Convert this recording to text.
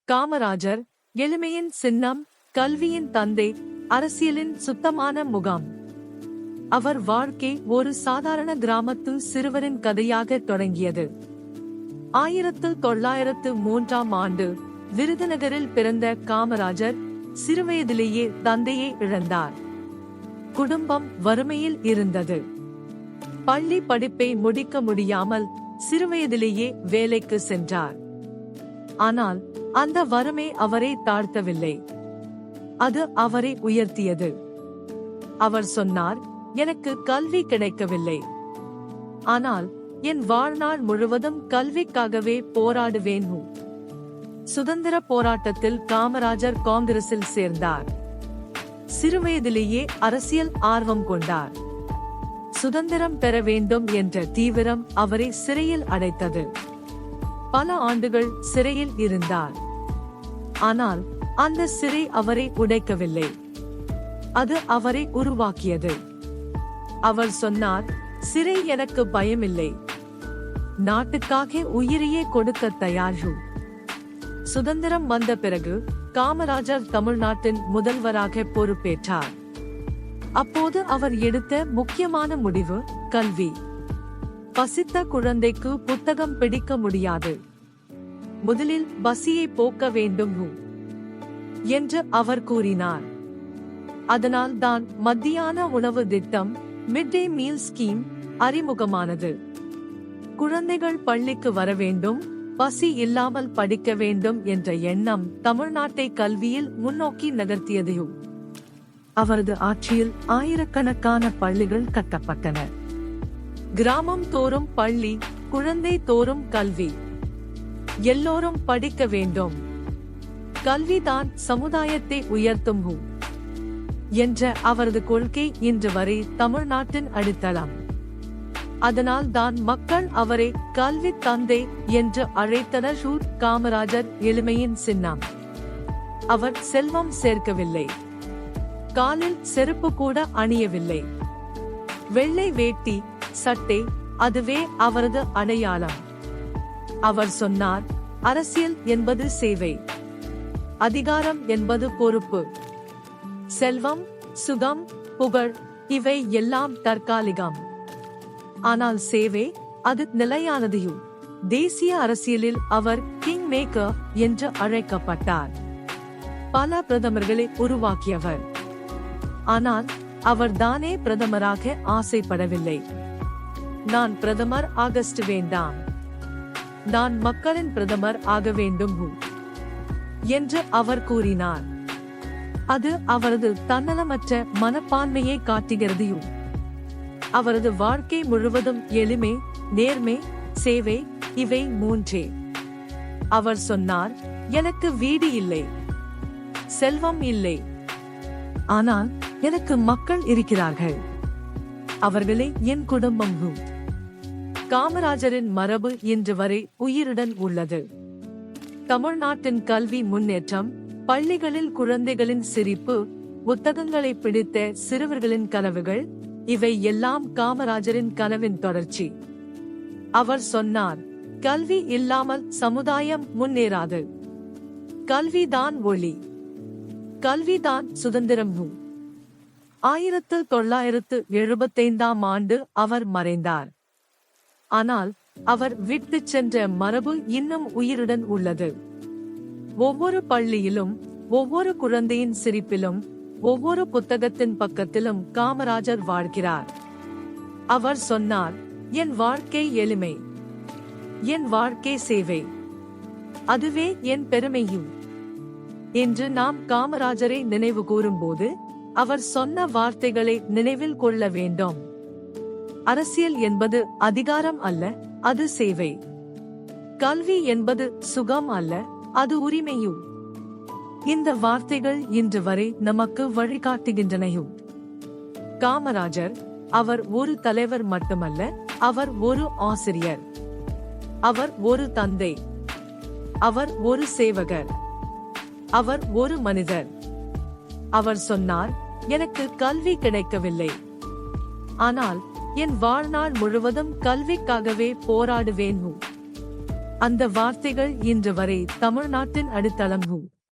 காமராஜர் எளிமையின் சின்னம், கல்வியின் தந்தை, அரசியலின் சுத்தமான முகாம். அவர் வாழ்க்கை ஒரு சாதாரண கிராமத்து சிறுவரின் கதையாக தொடங்கியது. 1903ஆம் ஆண்டு விருதுநகரில் பிறந்த காமராஜர் சிறுவயதிலேயே தந்தையை இழந்தார். குடும்பம் வறுமையில் இருந்தது. பள்ளி படிப்பை முடிக்க முடியாமல் சிறுவயதிலேயே வேலைக்கு சென்றார். ஆனால் அந்த வறுமை அவரை தாழ்த்தவில்லை, அது அவரை உயர்த்தியது. அவர் சொன்னார், எனக்கு கல்வி கிடைக்கவில்லை, ஆனால் என் வாழ்நாள் முழுவதும் கல்விக்காகவே போராடுவேன். சுதந்திர போராட்டத்தில் காமராஜர் காங்கிரஸில் சேர்ந்தார். சிறுவயதிலேயே அரசியல் ஆர்வம் கொண்டார். சுதந்திரம் பெற வேண்டும் என்ற தீவிரம் அவரை சிறையில் அடைத்தது. பல ஆண்டுகள் சிறையில் இருந்தார். ஆனால் அந்த சிறை அவரை உடைக்கவில்லை, அது அவரை உருவாக்கியது. அவர் சொன்னார், சிறை எனக்கு பயமில்லை, நாட்டுக்காக உயிரையே கொடுக்க தயார். சுதந்திரம் வந்த பிறகு காமராஜர் தமிழ்நாட்டின் முதல்வராக பொறுப்பேற்றார். அப்போது அவர் எடுத்த முக்கியமான முடிவு கல்வி. பசித்த குழந்தைக்கு புத்தகம் பிடிக்க முடியாது, முதலில் பசியை போக்க வேண்டும் என்று அவர் கூறினார். அதனால் தான் மத்தியான உணவு திட்டம், மிட் டே மீல் ஸ்கீம் அறிமுகமானது. குழந்தைகள் பள்ளிக்கு வர வேண்டும், பசி இல்லாமல் படிக்க வேண்டும் என்ற எண்ணம் தமிழ்நாட்டை கல்வியில் முன்னோக்கி நகர்த்தியது. அவரது ஆட்சியில் ஆயிரக்கணக்கான பள்ளிகள் கட்டப்பட்டன. கிராமம் தோறும் பள்ளி, குழந்தை தோறும் கல்வி, எல்லோரும் படிக்க வேண்டும், கல்விதான் சமுதாயத்தை உயர்த்தும் என்ற அவரது கொள்கை இன்று வரை தமிழ்நாட்டின் அடித்தளம். அதனால் தான் மக்கள் அவரை கல்வி தந்தை என்று அழைத்தனர். காமராஜர் எளிமையின் சின்னம். அவர் செல்வம் சேர்க்கவில்லை, காலில் செருப்பு கூட அணியவில்லை. வெள்ளை வேட்டி சட்டை, அதுவே அவரது அடையாளம். அவர் சொன்னார், அரசியல் என்பது சேவை, அதிகாரம் என்பது பொறுப்பு, செல்வம், சுகம், புகழ் இவை எல்லாம் தற்காலிகம், ஆனால் சேவை அது நிலையானது. தேசிய அரசியலில் அவர் கிங் மேக்கர் என்று அழைக்கப்பட்டார். பல பிரதமர்களை உருவாக்கியவர். ஆனால் அவர் தானே பிரதமராக ஆசைப்படவில்லை. நான் பிரதமர் ஆகஸ்ட் வேண்டாம், நான் மக்களின் பிரதமர் ஆக வேண்டும் என்று அவர் கூறினார். அது அவரது தன்னலமற்ற மனப்பான்மையை காட்டுகிறது. அவரது வாழ்க்கை முழுவதும் எளிமை, நேர்மை, சேவை இவை மூன்றே. அவர் சொன்னார், எனக்கு வீடு இல்லை, செல்வம் இல்லை, ஆனால் எனக்கு மக்கள் இருக்கிறார்கள், அவர்களே என் குடும்பம். காமராஜரின் மரபு இன்று வரை உயிருடன் உள்ளது. தமிழ்நாட்டின் கல்வி முன்னேற்றம், பள்ளிகளில் குழந்தைகளின் சிரிப்பு, புத்தகங்களை பிடித்த சிறுவர்களின் கனவுகள் இவை எல்லாம் காமராஜரின் கனவின் தொடர்ச்சி. அவர் சொன்னார், கல்வி இல்லாமல் சமுதாயம் முன்னேறாது, கல்விதான் ஒளி, கல்விதான் சுதந்திரம். 1975ஆம் ஆண்டு அவர் மறைந்தார். ஆனால் அவர் விட்டுச் சென்ற மரபு இன்னும் உயிருடன் உள்ளது. ஒவ்வொரு பள்ளியிலும், ஒவ்வொரு குழந்தையின் சிரிப்பிலும், ஒவ்வொரு புத்தகத்தின் பக்கத்திலும் காமராஜர் வாழ்கிறார். அவர் சொன்னார், என் வாழ்க்கை எளிமை, என் வாழ்க்கை சேவை, அதுவே என் பெருமையும். இன்று நாம் காமராஜரை நினைவு கூறும்போது அவர் சொன்ன வார்த்தைகளை நினைவில் கொள்ள வேண்டும். அரசியல் என்பது அதிகாரம் அல்ல, அது சேவை. கல்வி என்பது சுகம் அல்ல, அது உரிமையும். இந்த வார்த்தைகள் இன்று வரை நமக்கு வழிகாட்டுகின்றன. காமராஜர் அவர் ஒரு தலைவர் மட்டுமல்ல, அவர் ஒரு ஆசிரியர், அவர் ஒரு தந்தை, அவர் ஒரு சேவகர், அவர் ஒரு மனிதர். அவர் சொன்னார், எனக்கு கல்வி கிடைக்கவில்லை, ஆனால் என் வாழ்நாள் முழுவதும் கல்விக்காகவே போராடுவேன். அந்த வார்த்தைகள் இன்று வரை தமிழ்நாட்டின் அடித்தளம்.